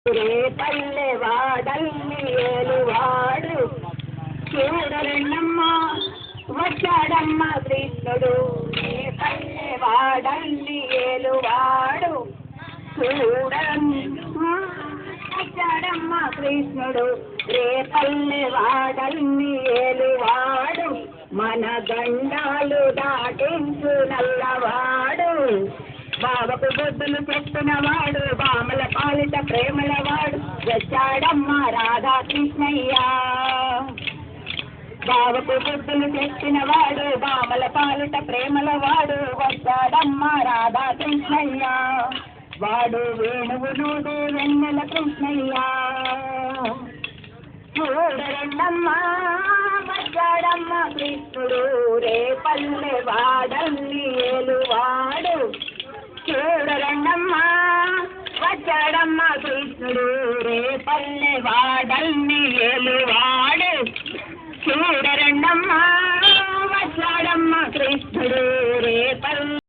పల్లె వాడల్లి ఏలువాడు చూడరండమ్మ వచ్చాడమ్మ కృష్ణుడు పల్లె వాడల్లి ఏలువాడు వచ్చాడమ్మ కృష్ణుడు పల్లె వాడల్ని ఏలువాడు మన గండాలు దాటించు నల్లవాడు బావకు బొద్దులు పెట్టినవాడు బామల పాలిట ప్రేమలవాడు వచ్చాడమ్మ రాధాకృష్ణయ్య బావకు బొద్దులు పెట్టినవాడు బామల పాలిట ప్రేమలవాడు వచ్చాడమ్మ రాధాకృష్ణయ్య వాడు వేణువులుడు వెన్నెల కృష్ణయ్య చూడరండమ్మా వచ్చాడమ్మ కృష్ణుడు పల్లె వాడల్లి ఏలువాడు చూడరండమ్మా వచ్చాడమ్మ కృష్ణుడు పల్లె వాడల్ని ఏలువాడు చూడరండమ్మా వచ్చాడమ్మ కృష్ణుడు పల్లె